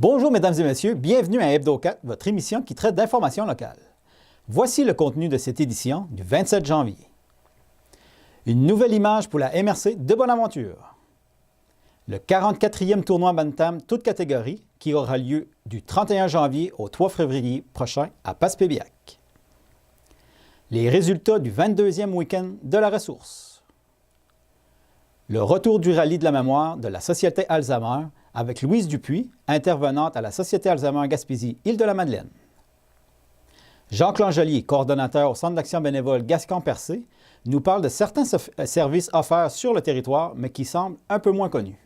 Bonjour mesdames et messieurs, bienvenue à Hebdo4, votre émission qui traite d'informations locales. Voici le contenu de cette édition du 27 janvier. Une nouvelle image pour la MRC de Bonaventure. Le 44e tournoi Bantam, toute catégorie, qui aura lieu du 31 janvier au 3 février prochain à Passepébiac. Les résultats du 22e week-end de la ressource. Le retour du rallye de la mémoire de la Société Alzheimer avec Louise Dupuis, intervenante à la Société Alzheimer Gaspésie-Île-de-la-Madeleine. Jacques Langelier, coordonnateur au Centre d'action bénévole Gascon-Percé, nous parle de certains services offerts sur le territoire, mais qui semblent un peu moins connus.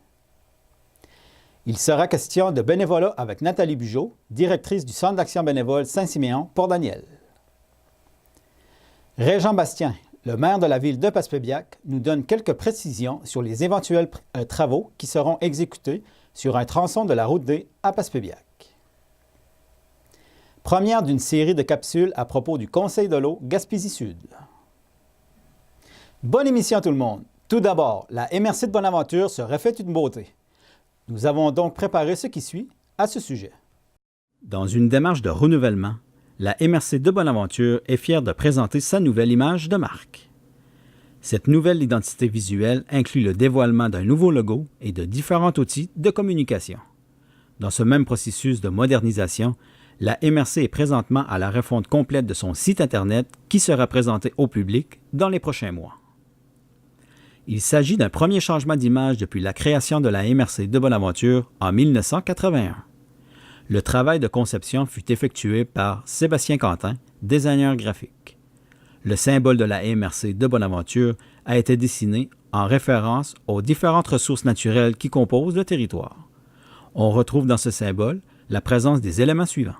Il sera question de bénévolat avec Nathalie Bugeaud, directrice du Centre d'action bénévole Saint-Siméon, Port-Daniel. Régent Bastien, le maire de la ville de Passepébiac, nous donne quelques précisions sur les éventuels travaux qui seront exécutés sur un tronçon de la route D à Passepébiac. Première d'une série de capsules à propos du Conseil de l'eau Gaspésie-Sud. Bonne émission à tout le monde! Tout d'abord, la MRC de Bonaventure se refait une beauté. Nous avons donc préparé ce qui suit à ce sujet. Dans une démarche de renouvellement, la MRC de Bonaventure est fière de présenter sa nouvelle image de marque. Cette nouvelle identité visuelle inclut le dévoilement d'un nouveau logo et de différents outils de communication. Dans ce même processus de modernisation, la MRC est présentement à la refonte complète de son site Internet qui sera présenté au public dans les prochains mois. Il s'agit d'un premier changement d'image depuis la création de la MRC de Bonaventure en 1981. Le travail de conception fut effectué par Sébastien Quentin, designer graphique. Le symbole de la MRC de Bonaventure a été dessiné en référence aux différentes ressources naturelles qui composent le territoire. On retrouve dans ce symbole la présence des éléments suivants.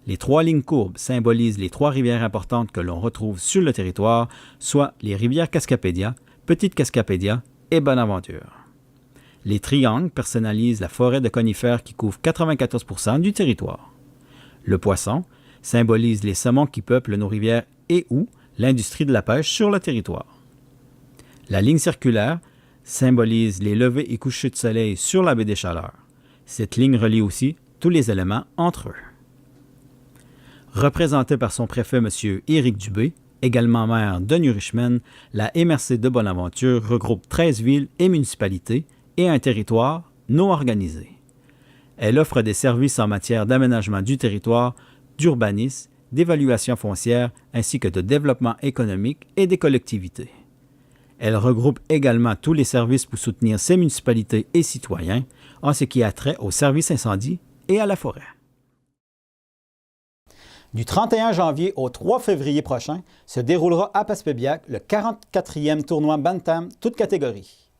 Les trois lignes courbes symbolisent les trois rivières importantes que l'on retrouve sur le territoire, soit les rivières Cascapédia, Petite Cascapédia et Bonaventure. Les triangles personnalisent la forêt de conifères qui couvre 94% du territoire. Le poisson symbolise les saumons qui peuplent nos rivières et ou l'industrie de la pêche sur le territoire. La ligne circulaire symbolise les levées et couchers de soleil sur la baie des Chaleurs. Cette ligne relie aussi tous les éléments entre eux. Représentée par son préfet M. Éric Dubé, également maire de New Richmond, la MRC de Bonaventure regroupe 13 villes et municipalités et un territoire non organisé. Elle offre des services en matière d'aménagement du territoire, d'urbanisme, d'évaluation foncière ainsi que de développement économique et des collectivités. Elle regroupe également tous les services pour soutenir ces municipalités et citoyens en ce qui a trait aux services incendies et à la forêt. Du 31 janvier au 3 février prochain se déroulera à Passepébiac le 44e tournoi Bantam, toute catégorie.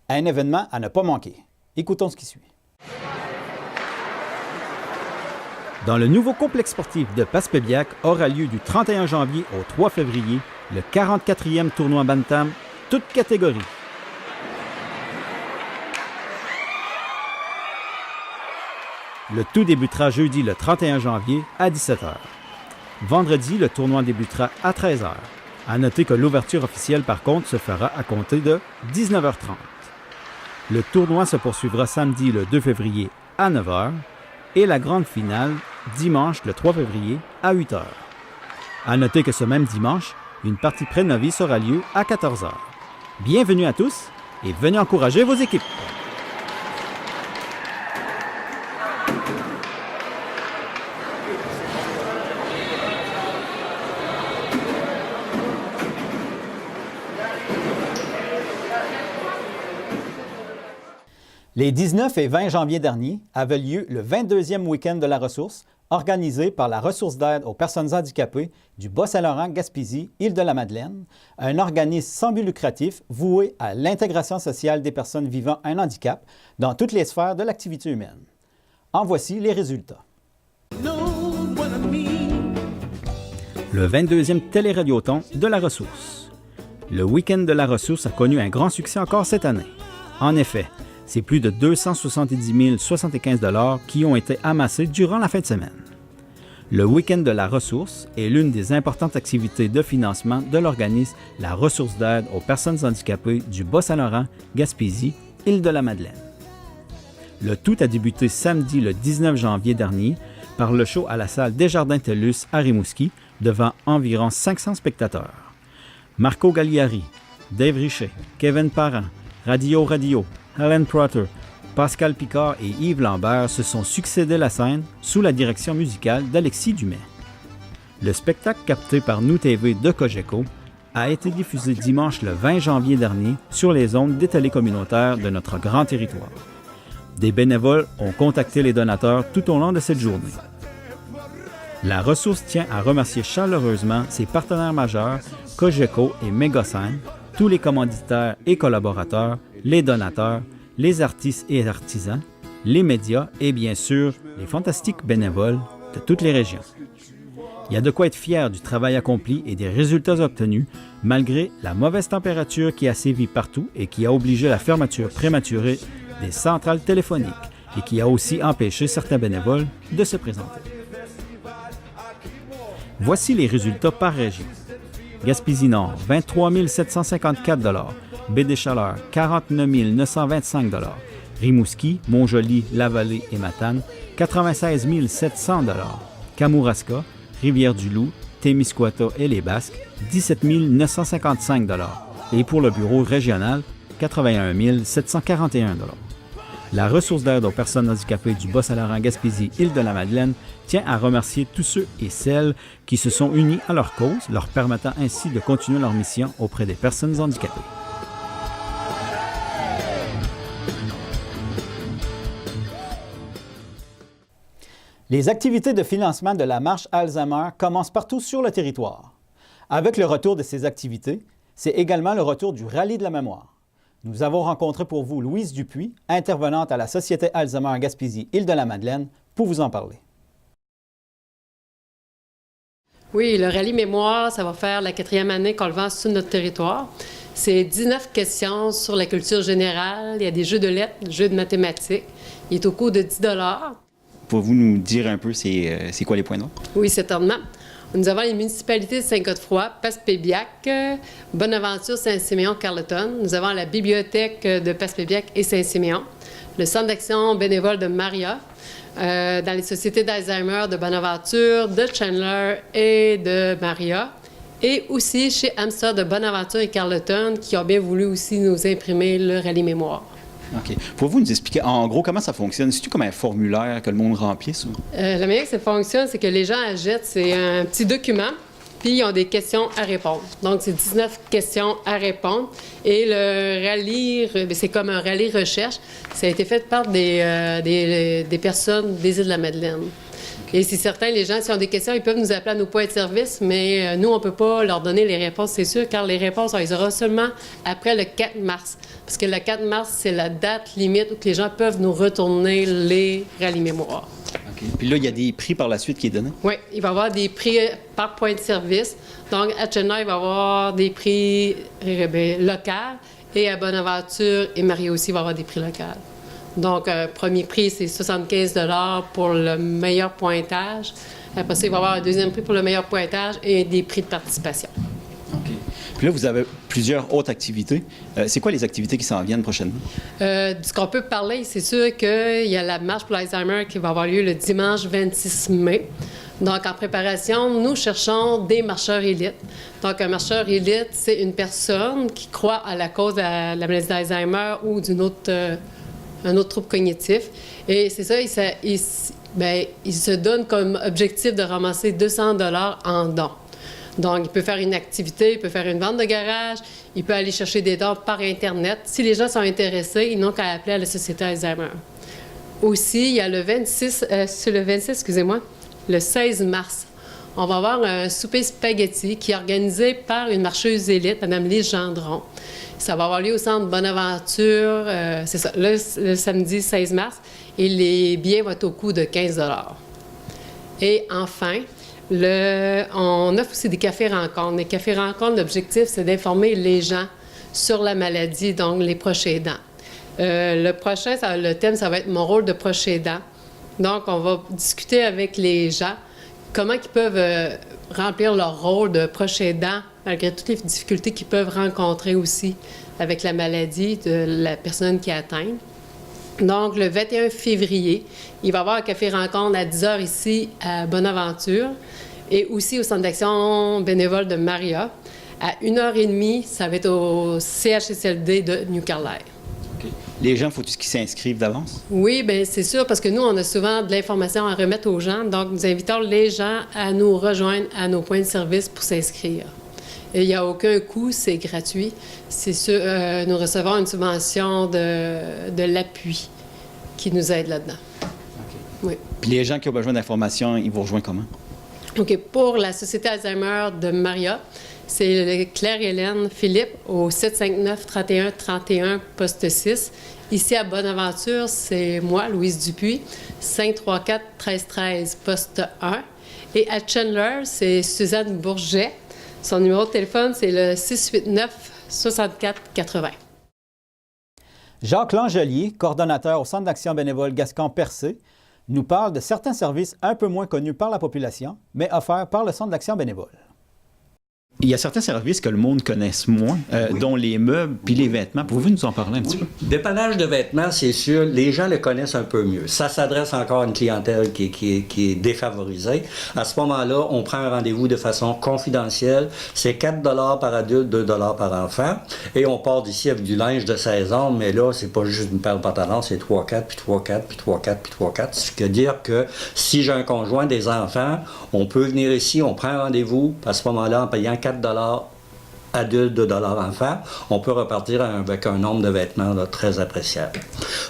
Un événement à ne pas manquer. Écoutons ce qui suit. Dans le nouveau complexe sportif de Passepébiac aura lieu du 31 janvier au 3 février le 44e tournoi Bantam, toute catégorie. Le tout débutera jeudi le 31 janvier à 17h. Vendredi, le tournoi débutera à 13h. À noter que l'ouverture officielle, par contre, se fera à compter de 19h30. Le tournoi se poursuivra samedi le 2 février à 9h et la grande finale dimanche le 3 février à 8h. À noter que ce même dimanche, une partie pré-novice aura lieu à 14h. Bienvenue à tous et venez encourager vos équipes! Les 19 et 20 janvier dernier avait lieu le 22e week-end de la ressource, organisé par la Ressource d'aide aux personnes handicapées du Bas-Saint-Laurent, Gaspésie, Île-de-la-Madeleine, un organisme sans but lucratif voué à l'intégration sociale des personnes vivant un handicap dans toutes les sphères de l'activité humaine. En voici les résultats. Le 22e téléradioton de la ressource. Le week-end de la ressource a connu un grand succès encore cette année. En effet, c'est plus de 270 075 $ qui ont été amassés durant la fin de semaine. Le week-end de la ressource est l'une des importantes activités de financement de l'organisme La Ressource d'aide aux personnes handicapées du Bas-Saint-Laurent, Gaspésie, Île-de-la-Madeleine. Le tout a débuté samedi le 19 janvier dernier par le show à la salle Desjardins TELUS à Rimouski devant environ 500 spectateurs. Marco Gagliari, Dave Richer, Kevin Parent, Radio, Helen Protter, Pascal Picard et Yves Lambert se sont succédé la scène sous la direction musicale d'Alexis Dumais. Le spectacle capté par Nous TV de Cogeco a été diffusé dimanche le 20 janvier dernier sur les ondes des télés communautaires de notre grand territoire. Des bénévoles ont contacté les donateurs tout au long de cette journée. La ressource tient à remercier chaleureusement ses partenaires majeurs, Cogeco et Mégasan, tous les commanditaires et collaborateurs, les donateurs, les artistes et artisans, les médias et bien sûr les fantastiques bénévoles de toutes les régions. Il y a de quoi être fier du travail accompli et des résultats obtenus malgré la mauvaise température qui a sévi partout et qui a obligé la fermeture prématurée des centrales téléphoniques et qui a aussi empêché certains bénévoles de se présenter. Voici les résultats par région. Gaspésie-Nord, 23 754 Baie-des-Chaleurs, 49 925 Rimouski, Montjoly, Lavallée et Matane, 96 700 Kamouraska, Rivière-du-Loup, Témiscouata et les Basques, 17 955 et pour le bureau régional, 81 741 La ressource d'aide aux personnes handicapées du Bas-Saint-Laurent-Gaspésie-Île-de-la-Madeleine tient à remercier tous ceux et celles qui se sont unis à leur cause, leur permettant ainsi de continuer leur mission auprès des personnes handicapées. Les activités de financement de la marche Alzheimer commencent partout sur le territoire. Avec le retour de ces activités, c'est également le retour du Rallye de la mémoire. Nous avons rencontré pour vous Louise Dupuis, intervenante à la Société Alzheimer Gaspésie-Île-de-la-Madeleine, pour vous en parler. Oui, le Rallye Mémoire, ça va faire la 4e année qu'on le vend sur notre territoire. C'est 19 questions sur la culture générale. Il y a des jeux de lettres, des jeux de mathématiques. Il est au coût de 10 $. Pouvez-vous nous dire un peu c'est quoi les points d'or? Oui, certainement. Nous avons les municipalités de Saint-Godefroy, Passepébiac, Bonaventure, Saint-Siméon, Carleton. Nous avons la bibliothèque de Passepébiac et Saint-Siméon, le centre d'action bénévole de Maria, dans les sociétés d'Alzheimer de Bonaventure, de Chandler et de Maria, et aussi chez Amstel de Bonaventure et Carleton, qui ont bien voulu aussi nous imprimer le Rallye Mémoire. OK. Pouvez-vous nous expliquer en gros comment ça fonctionne? C'est-tu comme un formulaire que le monde remplisse? La manière que ça fonctionne, c'est que les gens achètent, c'est un petit document, puis ils ont des questions à répondre. Donc, c'est 19 questions à répondre. Et le rallye, c'est comme un rallye recherche. Ça a été fait par des personnes des Îles-de-la-Madeleine. Et c'est certain, les gens, s'ils ont des questions, ils peuvent nous appeler à nos points de service, mais nous, on ne peut pas leur donner les réponses, c'est sûr, car les réponses, on les aura seulement après le 4 mars. Parce que le 4 mars, c'est la date limite où les gens peuvent nous retourner les rallyes mémoire. OK. Puis là, il y a des prix par la suite qui est donné? Oui, il va y avoir des prix par point de service. Donc, à Chandler, il va y avoir des prix locaux. Et à Bonaventure et Maria aussi, il va y avoir des prix locaux. Donc, premier prix, c'est 75 $ pour le meilleur pointage. Après ça, il va y avoir un deuxième prix pour le meilleur pointage et des prix de participation. OK. Puis là, vous avez plusieurs autres activités. C'est quoi les activités qui s'en viennent prochainement? Ce qu'on peut parler, c'est sûr qu'il y a la marche pour l'Alzheimer qui va avoir lieu le dimanche 26 mai. Donc, en préparation, nous cherchons des marcheurs élites. Donc, un marcheur élite, c'est une personne qui croit à la cause de la maladie d'Alzheimer ou un autre trouble cognitif. Et c'est ça, il se donne comme objectif de ramasser 200 $ en dons. Donc, il peut faire une activité, il peut faire une vente de garage, il peut aller chercher des dons par Internet. Si les gens sont intéressés, ils n'ont qu'à appeler à la Société Alzheimer. Aussi, il y a le 16 mars, on va avoir un souper spaghetti qui est organisé par une marcheuse élite, Mme Lise Gendron. Ça va avoir lieu au centre Bonaventure, c'est ça, le samedi 16 mars, et les billets vont être au coût de 15 $. Et enfin, on offre aussi des cafés-rencontres. Les cafés-rencontres, l'objectif, c'est d'informer les gens sur la maladie, donc les proches aidants. Le thème, ça va être « Mon rôle de proche aidant ». Donc, on va discuter avec les gens comment ils peuvent remplir leur rôle de proche aidant malgré toutes les difficultés qu'ils peuvent rencontrer aussi avec la maladie de la personne qui est atteinte. Donc, le 21 février, il va y avoir un café rencontre à 10h ici à Bonaventure et aussi au centre d'action bénévole de Maria. À 1h30, ça va être au CHSLD de New Carlisle. OK. Les gens, faut-il qu'ils s'inscrivent d'avance? Oui, bien c'est sûr, parce que nous, on a souvent de l'information à remettre aux gens. Donc, nous invitons les gens à nous rejoindre à nos points de service pour s'inscrire. Et il n'y a aucun coût, c'est gratuit. C'est sûr, nous recevons une subvention de l'appui qui nous aide là-dedans. OK. Oui. Puis les gens qui ont besoin d'informations, ils vous rejoignent comment? OK. Pour la Société Alzheimer de Maria, c'est Claire-Hélène Philippe au 759-3131, poste 6. Ici à Bonaventure, c'est moi, Louise Dupuis, 534-1313, poste 1. Et à Chandler, c'est Suzanne Bourget. Son numéro de téléphone, c'est le 689-6480. Jacques Langelier, coordonnateur au Centre d'action bénévole Gascon-Percé, nous parle de certains services un peu moins connus par la population, mais offerts par le Centre d'action bénévole. Il y a certains services que le monde connaisse moins, Oui. dont les meubles puis les vêtements. Pouvez-vous nous en parler un petit peu? Dépannage de vêtements, c'est sûr, les gens le connaissent un peu mieux. Ça s'adresse encore à une clientèle qui est défavorisée. À ce moment-là, on prend un rendez-vous de façon confidentielle. C'est 4 $ par adulte, 2 $ par enfant. Et on part d'ici avec du linge de saison, mais là, c'est pas juste une paire de pantalons, c'est 3-4, puis 3-4, puis 3-4, puis 3-4. Ce qui veut dire que si j'ai un conjoint, des enfants, on peut venir ici, on prend un rendez-vous, à ce moment-là, en payant 4 $ adultes, 2 $ enfants, on peut repartir avec un nombre de vêtements là, très appréciable.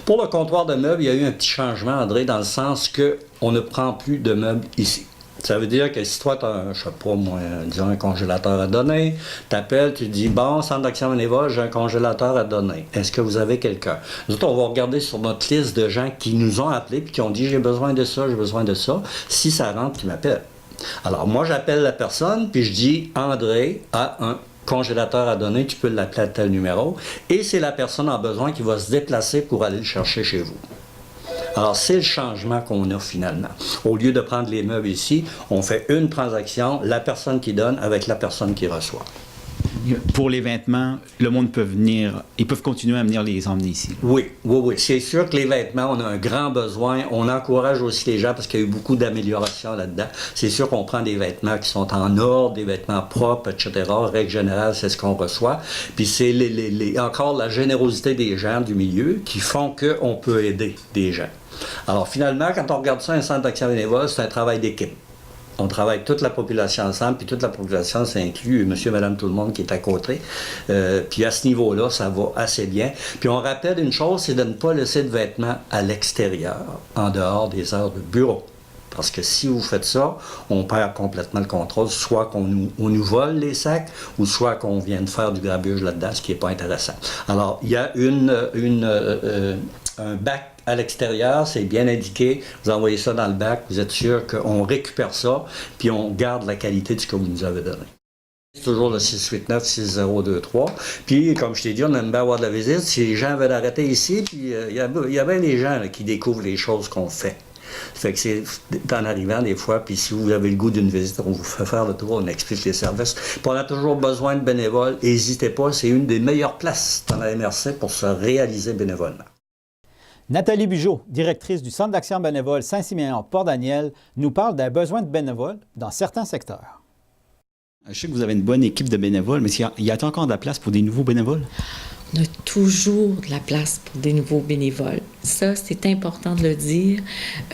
Pour le comptoir de meubles, il y a eu un petit changement, André, dans le sens qu'on ne prend plus de meubles ici. Ça veut dire que si toi, tu as, je sais pas moi, disons un congélateur à donner, tu appelles, tu dis, bon, Centre d'action bénévole, j'ai un congélateur à donner. Est-ce que vous avez quelqu'un? Nous autres, on va regarder sur notre liste de gens qui nous ont appelés et qui ont dit, j'ai besoin de ça, j'ai besoin de ça. Si ça rentre, tu m'appelles. Alors, moi, j'appelle la personne, puis je dis, André a un congélateur à donner, tu peux l'appeler à tel numéro, et c'est la personne en besoin qui va se déplacer pour aller le chercher chez vous. Alors, c'est le changement qu'on a finalement. Au lieu de prendre les meubles ici, on fait une transaction, la personne qui donne avec la personne qui reçoit. Pour les vêtements, le monde peut venir, ils peuvent continuer à venir les emmener ici. Oui. C'est sûr que les vêtements, on a un grand besoin. On encourage aussi les gens parce qu'il y a eu beaucoup d'améliorations là-dedans. C'est sûr qu'on prend des vêtements qui sont en ordre, des vêtements propres, etc. Règle générale, c'est ce qu'on reçoit. Puis c'est encore la générosité des gens du milieu qui font qu'on peut aider des gens. Alors finalement, quand on regarde ça, un centre d'action bénévole, c'est un travail d'équipe. On travaille toute la population ensemble, puis toute la population, ça inclut monsieur, madame, tout le monde qui est à côté. Puis à ce niveau-là, ça va assez bien. Puis on rappelle une chose, c'est de ne pas laisser de vêtements à l'extérieur, en dehors des heures de bureau. Parce que si vous faites ça, on perd complètement le contrôle, soit qu'on nous vole les sacs, ou soit qu'on vienne faire du grabuge là-dedans, ce qui n'est pas intéressant. Alors, il y a un bac à l'extérieur, c'est bien indiqué, vous envoyez ça dans le bac, vous êtes sûr qu'on récupère ça, puis on garde la qualité de ce que vous nous avez donné. C'est toujours le 689-6023. Puis, comme je t'ai dit, on aime bien avoir de la visite. Si les gens veulent arrêter ici, puis il y a bien des gens là, qui découvrent les choses qu'on fait. Fait que c'est en arrivant des fois, puis si vous avez le goût d'une visite, on vous fait faire le tour, on explique les services. Puis on a toujours besoin de bénévoles. N'hésitez pas, c'est une des meilleures places dans la MRC pour se réaliser bénévolement. Nathalie Bugeaud, directrice du Centre d'action bénévole Saint-Siméon-Port-Daniel, nous parle d'un besoin de bénévoles dans certains secteurs. Je sais que vous avez une bonne équipe de bénévoles, mais y a-t-il encore de la place pour des nouveaux bénévoles? On a toujours de la place pour des nouveaux bénévoles. Ça, c'est important de le dire.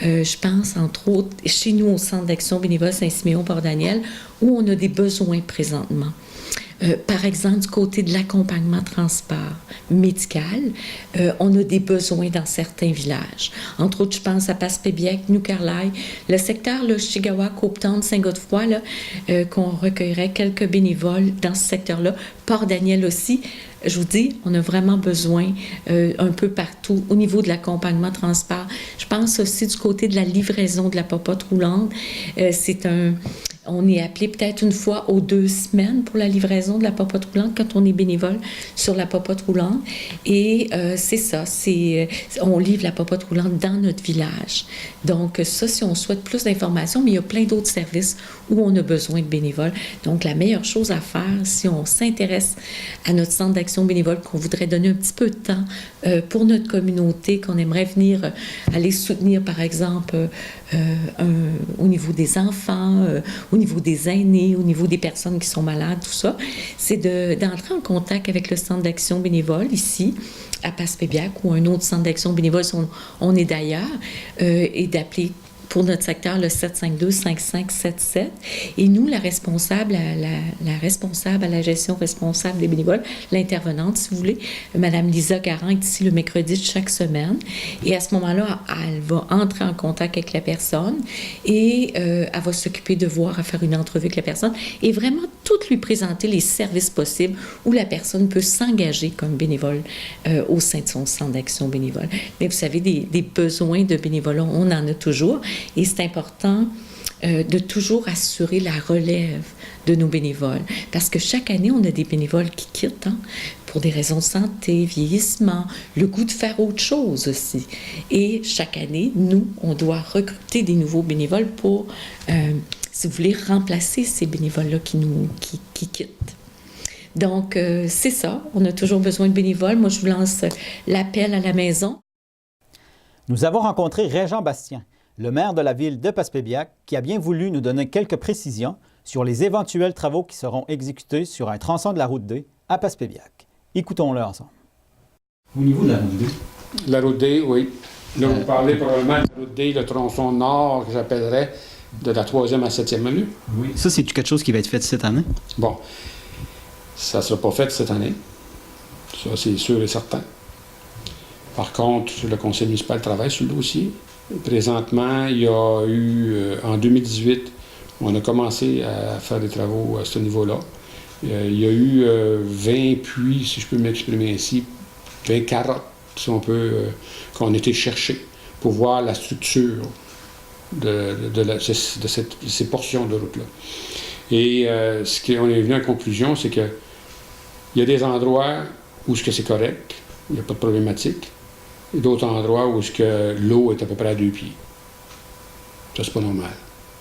Je pense, entre autres, chez nous, au Centre d'action bénévole Saint-Siméon-Port-Daniel, où on a des besoins présentement. Par exemple, du côté de l'accompagnement transport médical, on a des besoins dans certains villages. Entre autres, je pense à Passepébiac, New Carlisle, le secteur là, Chigawa, Copetown, Saint-Godefroy, là, qu'on recueillerait quelques bénévoles dans ce secteur-là. Port-Daniel aussi. Je vous dis, on a vraiment besoin un peu partout au niveau de l'accompagnement transport. Je pense aussi du côté de la livraison de la popote roulante. On est appelé peut-être une fois aux 2 semaines pour la livraison de la popote roulante quand on est bénévole sur la popote roulante. Et c'est ça, on livre la popote roulante dans notre village. Donc ça, si on souhaite plus d'informations, mais il y a plein d'autres services où on a besoin de bénévoles. Donc la meilleure chose à faire, si on s'intéresse à notre centre d'action bénévole, qu'on voudrait donner un petit peu de temps pour notre communauté, qu'on aimerait venir aller soutenir, par exemple, au niveau des enfants, au niveau des aînés, au niveau des personnes qui sont malades, tout ça, c'est d'entrer en contact avec le centre d'action bénévole ici, à Passepébiac, ou un autre centre d'action bénévole si on est d'ailleurs, et d'appeler pour notre secteur le 752-5577. Et nous, la responsable à la gestion responsable des bénévoles, l'intervenante, si vous voulez, Mme Lisa Garand est ici le mercredi de chaque semaine. Et à ce moment-là, elle va entrer en contact avec la personne et elle va s'occuper de voir, à faire une entrevue avec la personne et vraiment tout lui présenter les services possibles où la personne peut s'engager comme bénévole au sein de son centre d'action bénévole. Mais vous savez, des besoins de bénévolat, on en a toujours. Et c'est important de toujours assurer la relève de nos bénévoles. Parce que chaque année, on a des bénévoles qui quittent pour des raisons de santé, vieillissement, le goût de faire autre chose aussi. Et chaque année, nous, on doit recruter des nouveaux bénévoles pour, si vous voulez, remplacer ces bénévoles-là qui quittent. Donc, c'est ça. On a toujours besoin de bénévoles. Moi, je vous lance l'appel à la maison. Nous avons rencontré Régent Bastien, le maire de la ville de Passepébiac, qui a bien voulu nous donner quelques précisions sur les éventuels travaux qui seront exécutés sur un tronçon de la route D à Passepébiac. Écoutons-le ensemble. Au niveau de la route D? La route D, oui. Là, vous parlez probablement de la route D, le tronçon nord, que j'appellerais de la 3e à 7e avenue. Oui. Ça, c'est quelque chose qui va être fait cette année? Bon. Ça ne sera pas fait cette année. Ça, c'est sûr et certain. Par contre, le conseil municipal travaille sur le dossier. Présentement, il y a eu, en 2018, on a commencé à faire des travaux à ce niveau-là. Il y a eu 20 puits, si je peux m'exprimer ainsi, 20 carottes, si on peut, qu'on a été chercher pour voir la structure de ces portions de route-là. Et ce qu'on est venu à la conclusion, c'est qu'il y a des endroits où c'est correct, il n'y a pas de problématique, et d'autres endroits où l'eau est à peu près à 2 pieds. Ça, c'est pas normal.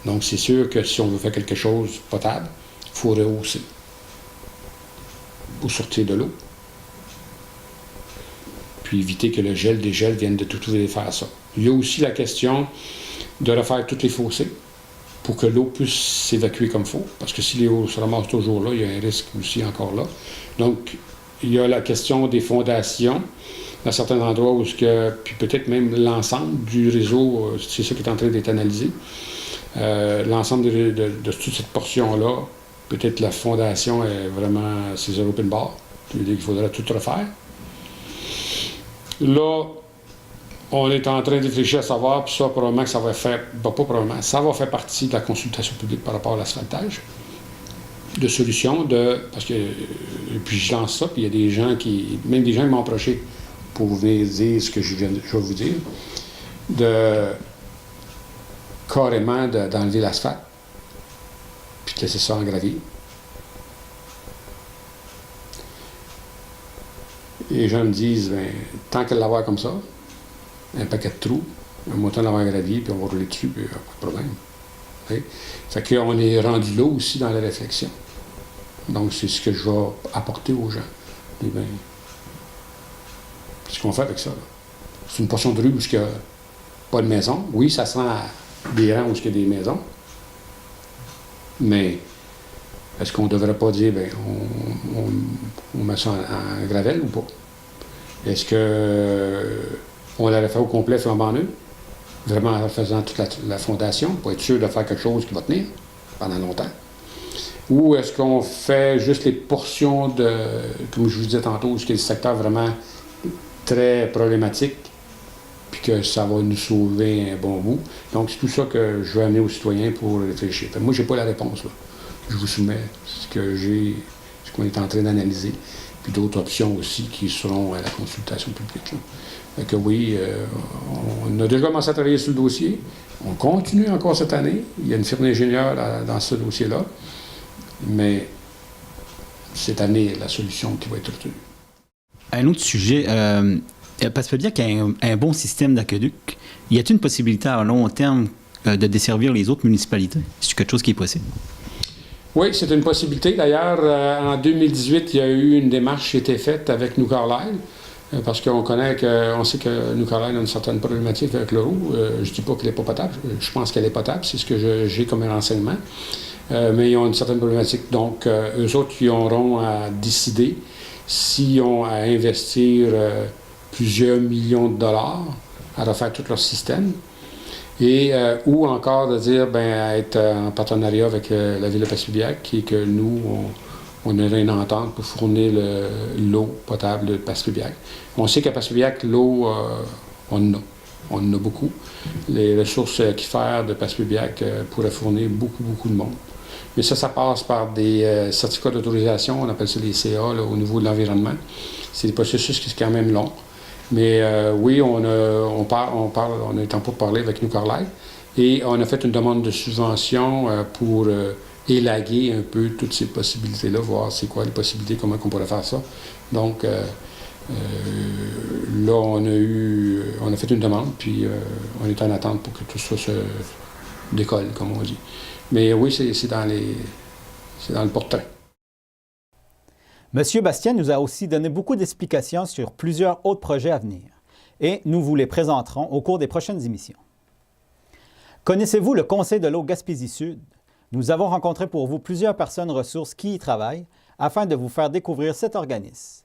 Donc, c'est sûr que si on veut faire quelque chose potable, il faut rehausser pour sortir de l'eau. Puis éviter que le gel, dégel viennent de tout faire ça. Il y a aussi la question de refaire toutes les fossés pour que l'eau puisse s'évacuer comme il faut. Parce que si l'eau se ramasse toujours là, il y a un risque aussi encore là. Donc, il y a la question des fondations, dans certains endroits où, puis peut-être même l'ensemble du réseau, c'est ça qui est en train d'être analysé, l'ensemble de toute cette portion-là, peut-être la fondation est vraiment, c'est zéro open bar, il faudrait tout refaire. Là, on est en train de réfléchir à savoir, puis ça, probablement que ça va faire, pas probablement, ça va faire partie de la consultation publique par rapport à l'asphaltage, de solutions, parce que, puis je lance ça, puis il y a des gens même des gens qui m'ont approché pour venir dire ce que je vais vous dire, carrément d'enlever l'asphalte, puis de laisser ça en gravier. Et les gens me disent, bien, tant qu'à l'avoir comme ça, un paquet de trous, un montant d'avoir un gravier, puis on va rouler dessus, puis pas de problème. Okay? Fait qu'on est rendu là aussi dans la réflexion. Donc, c'est ce que je vais apporter aux gens. Et bien, qu'est-ce qu'on fait avec ça? C'est une portion de rue où il n'y a pas de maison. Oui, ça sent à des rangs où il y a des maisons. Mais est-ce qu'on ne devrait pas dire, bien, on met ça en gravelle ou pas? Est-ce qu'on l'aurait fait au complet flambant neuf? Vraiment en faisant toute la fondation pour être sûr de faire quelque chose qui va tenir pendant longtemps? Ou est-ce qu'on fait juste les portions comme je vous disais tantôt, où il y a des secteurs vraiment très problématiques, puis que ça va nous sauver un bon bout. Donc, c'est tout ça que je vais amener aux citoyens pour réfléchir. Moi, je n'ai pas la réponse, là. Je vous soumets ce qu'on est en train d'analyser, puis d'autres options aussi qui seront à la consultation publique. Là. Fait que oui, on a déjà commencé à travailler sur le dossier. On continue encore cette année. Il y a une firme d'ingénieurs dans ce dossier-là. Mais cette année, la solution qui va être retenue. Un autre sujet, Passepébiac a un bon système d'aqueduc. Y a-t-il une possibilité à long terme de desservir les autres municipalités? C'est quelque chose qui est possible? Oui, c'est une possibilité. D'ailleurs, en 2018, il y a eu une démarche qui a été faite avec New Carlisle, parce qu'on sait que New Carlisle a une certaine problématique avec l'eau. Je ne dis pas qu'elle n'est pas potable. Je pense qu'elle est potable. C'est ce que j'ai comme renseignement. Mais ils ont une certaine problématique. Donc, eux autres, ils auront à décider s'ils ont à investir plusieurs millions de dollars à refaire tout leur système, et ou encore de dire, être en partenariat avec la Ville de Passepébiac, et que nous, on aurait une entente pour fournir l'eau potable de Passepébiac. On sait qu'à Passepébiac, l'eau, on en a beaucoup. Les ressources aquifères de Passepébiac pourraient fournir beaucoup de monde. Mais ça passe par des certificats d'autorisation, on appelle ça les CA, là, au niveau de l'environnement. C'est des processus qui sont quand même longs. Mais oui, on est en pourparlers avec New Carlisle, et on a fait une demande de subvention pour élaguer un peu toutes ces possibilités-là, voir c'est quoi les possibilités, comment on pourrait faire ça. Donc, là, on a fait une demande, puis on est en attente pour que tout ça se décolle, comme on dit. Mais oui, c'est dans le portrait. M. Bastien nous a aussi donné beaucoup d'explications sur plusieurs autres projets à venir, et nous vous les présenterons au cours des prochaines émissions. Connaissez-vous le Conseil de l'eau Gaspésie-Sud? Nous avons rencontré pour vous plusieurs personnes ressources qui y travaillent afin de vous faire découvrir cet organisme.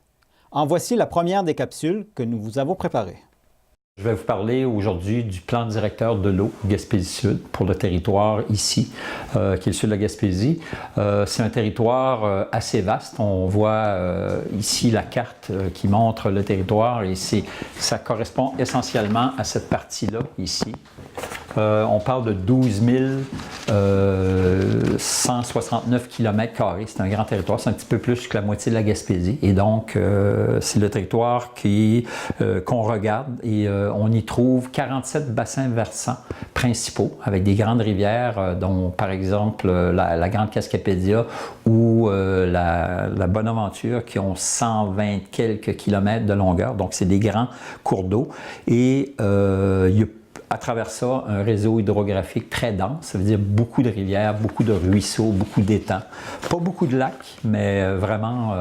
En voici la première des capsules que nous vous avons préparées. Je vais vous parler aujourd'hui du plan directeur de l'eau Gaspésie-Sud pour le territoire ici, qui est le sud de la Gaspésie. C'est un territoire assez vaste. On voit ici la carte qui montre le territoire, et ça correspond essentiellement à cette partie-là, ici. On parle de 12 169 km². C'est un grand territoire, c'est un petit peu plus que la moitié de la Gaspésie. Et donc, c'est le territoire qu'on regarde, et on y trouve 47 bassins versants principaux avec des grandes rivières, dont par exemple la Grande Cascapédia ou la Bonaventure, qui ont 120 quelques kilomètres de longueur. Donc, c'est des grands cours d'eau. Et il y a à travers ça, un réseau hydrographique très dense, ça veut dire beaucoup de rivières, beaucoup de ruisseaux, beaucoup d'étangs. Pas beaucoup de lacs, mais vraiment,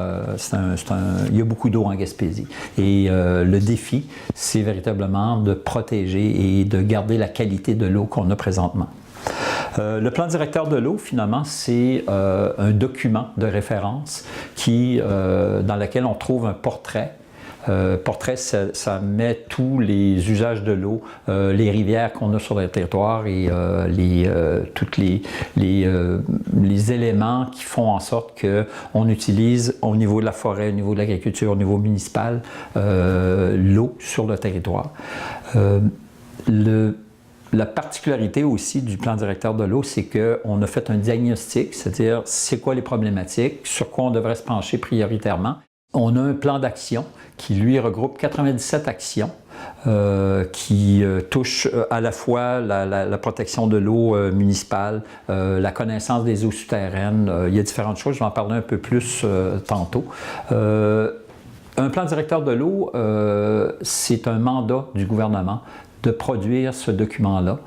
il y a beaucoup d'eau en Gaspésie. Et le défi, c'est véritablement de protéger et de garder la qualité de l'eau qu'on a présentement. Le plan directeur de l'eau, finalement, c'est un document de référence dans lequel on trouve un portrait. Portrait, ça met tous les usages de l'eau, les rivières qu'on a sur le territoire, et tous les éléments qui font en sorte qu'on utilise au niveau de la forêt, au niveau de l'agriculture, au niveau municipal, l'eau sur le territoire. La particularité aussi du plan directeur de l'eau, c'est qu'on a fait un diagnostic, c'est-à-dire c'est quoi les problématiques, sur quoi on devrait se pencher prioritairement. On a un plan d'action qui, lui, regroupe 97 actions qui touchent à la fois la protection de l'eau municipale, la connaissance des eaux souterraines. Il y a différentes choses, je vais en parler un peu plus tantôt. Un plan directeur de l'eau, c'est un mandat du gouvernement de produire ce document-là.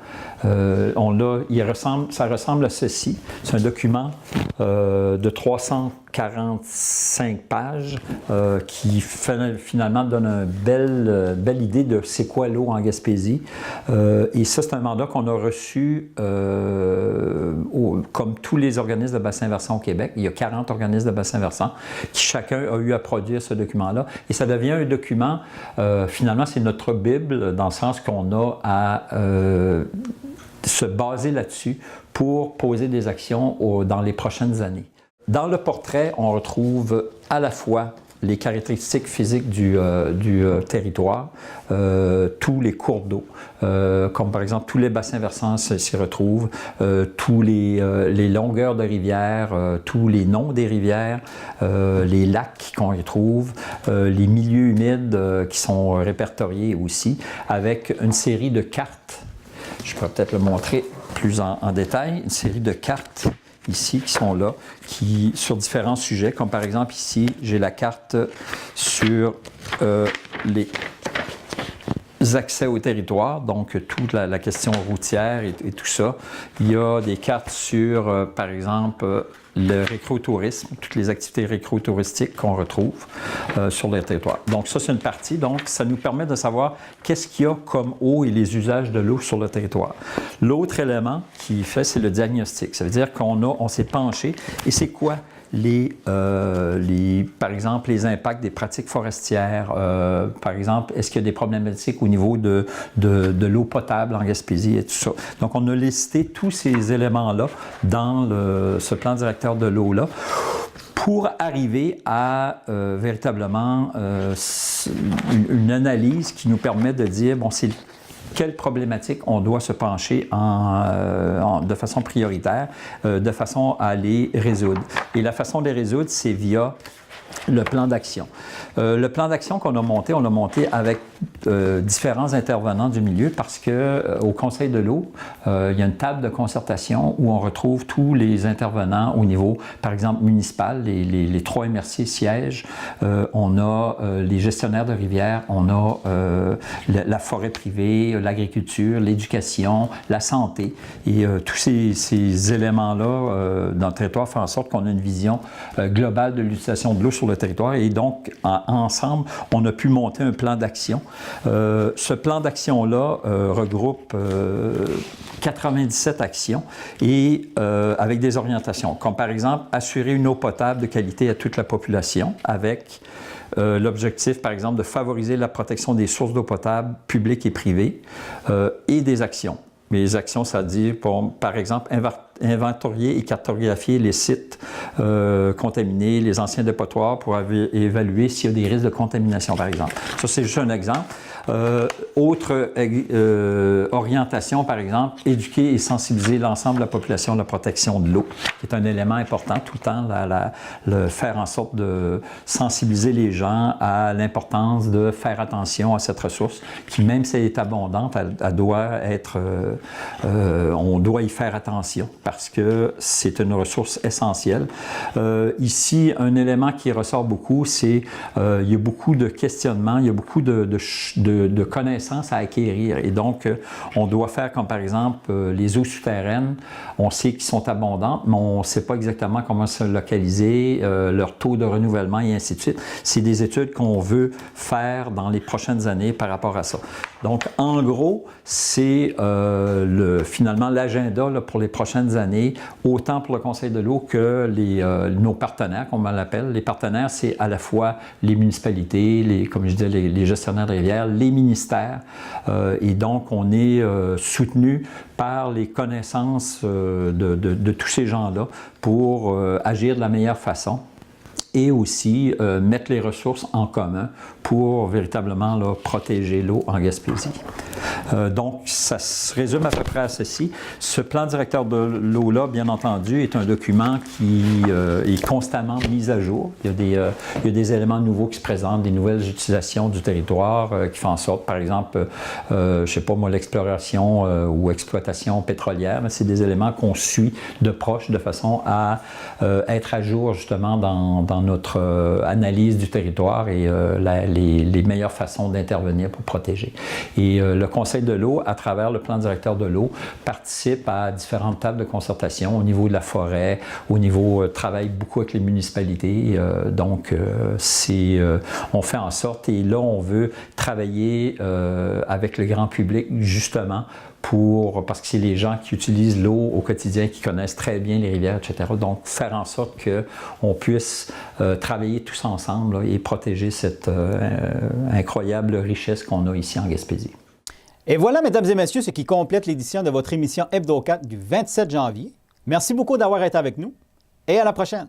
Ça ressemble à ceci. C'est un document de 345 pages qui finalement donne une belle idée de c'est quoi l'eau en Gaspésie. Et ça, c'est un mandat qu'on a reçu comme tous les organismes de bassin versant au Québec. Il y a 40 organismes de bassin versant qui chacun a eu à produire ce document-là. Et ça devient un document, finalement, c'est notre Bible, dans le sens qu'on a à se baser là-dessus pour poser des actions dans les prochaines années. Dans le portrait, on retrouve à la fois les caractéristiques physiques du territoire, tous les cours d'eau, comme par exemple tous les bassins versants s'y retrouvent, tous les longueurs de rivières, tous les noms des rivières, les lacs qu'on y trouve, les milieux humides qui sont répertoriés aussi, avec une série de cartes. Je pourrais peut-être le montrer plus en détail, une série de cartes ici qui sont là, sur différents sujets, comme par exemple ici, j'ai la carte sur les accès au territoire, donc toute la question routière et tout ça. Il y a des cartes sur, par exemple, le récréotourisme, toutes les activités récréotouristiques qu'on retrouve sur le territoire. Donc ça, c'est une partie. Donc, ça nous permet de savoir qu'est-ce qu'il y a comme eau et les usages de l'eau sur le territoire. L'autre élément qui fait, c'est le diagnostic. Ça veut dire qu'on s'est penché. Et c'est quoi par exemple, les impacts des pratiques forestières? Par exemple, est-ce qu'il y a des problématiques au niveau de l'eau potable en Gaspésie et tout ça? Donc, on a listé tous ces éléments-là dans ce plan directeur de l'eau-là pour arriver à véritablement une analyse qui nous permet de dire, bon, c'est quelles problématiques on doit se pencher de façon prioritaire, de façon à les résoudre. Et la façon de les résoudre, c'est via le plan d'action. Le plan d'action qu'on a monté, on l'a monté avec différents intervenants du milieu parce qu'au Conseil de l'eau, il y a une table de concertation où on retrouve tous les intervenants au niveau, par exemple, municipal. Les 3 MRC siègent. On a les gestionnaires de rivières, on a la forêt privée, l'agriculture, l'éducation, la santé. Et tous ces éléments-là dans le territoire font en sorte qu'on a une vision globale de l'utilisation de l'eau sur le territoire. Et donc, ensemble, on a pu monter un plan d'action. Ce plan d'action-là regroupe 97 actions et avec des orientations, comme par exemple assurer une eau potable de qualité à toute la population avec l'objectif, par exemple, de favoriser la protection des sources d'eau potable publiques et privées et des actions. Mais les actions, ça dit, par exemple, inventorier et cartographier les sites contaminés, les anciens dépotoirs pour évaluer s'il y a des risques de contamination, par exemple. Ça, c'est juste un exemple. Autre orientation, par exemple, éduquer et sensibiliser l'ensemble de la population à la protection de l'eau, qui est un élément important tout le temps, faire en sorte de sensibiliser les gens à l'importance de faire attention à cette ressource, qui, même si elle est abondante, elle doit être, on doit y faire attention parce que c'est une ressource essentielle. Ici, un élément qui ressort beaucoup, c'est il y a beaucoup de questionnements, il y a beaucoup de connaissances à acquérir. Et donc, on doit faire comme par exemple les eaux souterraines. On sait qu'ils sont abondantes, mais on ne sait pas exactement comment se localiser, leur taux de renouvellement et ainsi de suite. C'est des études qu'on veut faire dans les prochaines années par rapport à ça. Donc, en gros, c'est finalement l'agenda pour les prochaines années, autant pour le Conseil de l'eau que nos partenaires, comme on l'appelle. Les partenaires, c'est à la fois les municipalités, comme je disais, les gestionnaires de rivières, les ministères. Et donc, on est soutenu par les connaissances de tous ces gens-là pour agir de la meilleure façon et aussi mettre les ressources en commun pour véritablement protéger l'eau en Gaspésie. Donc, ça se résume à peu près à ceci. Ce plan directeur de l'eau-là, bien entendu, est un document qui est constamment mis à jour. Il y a des éléments nouveaux qui se présentent, des nouvelles utilisations du territoire qui font en sorte, par exemple, je ne sais pas moi, l'exploration ou exploitation pétrolière, mais c'est des éléments qu'on suit de proche de façon à être à jour justement dans notre analyse du territoire et les meilleures façons d'intervenir pour protéger. Et le Conseil de l'eau, à travers le plan directeur de l'eau, participe à différentes tables de concertation au niveau de la forêt, au niveau travaille beaucoup avec les municipalités. Donc, on fait en sorte, et là, on veut travailler avec le grand public, justement, parce que c'est les gens qui utilisent l'eau au quotidien, qui connaissent très bien les rivières, etc. Donc, faire en sorte qu'on puisse travailler tous ensemble et protéger cette incroyable richesse qu'on a ici en Gaspésie. Et voilà, mesdames et messieurs, ce qui complète l'édition de votre émission Hebdo 4 du 27 janvier. Merci beaucoup d'avoir été avec nous et à la prochaine.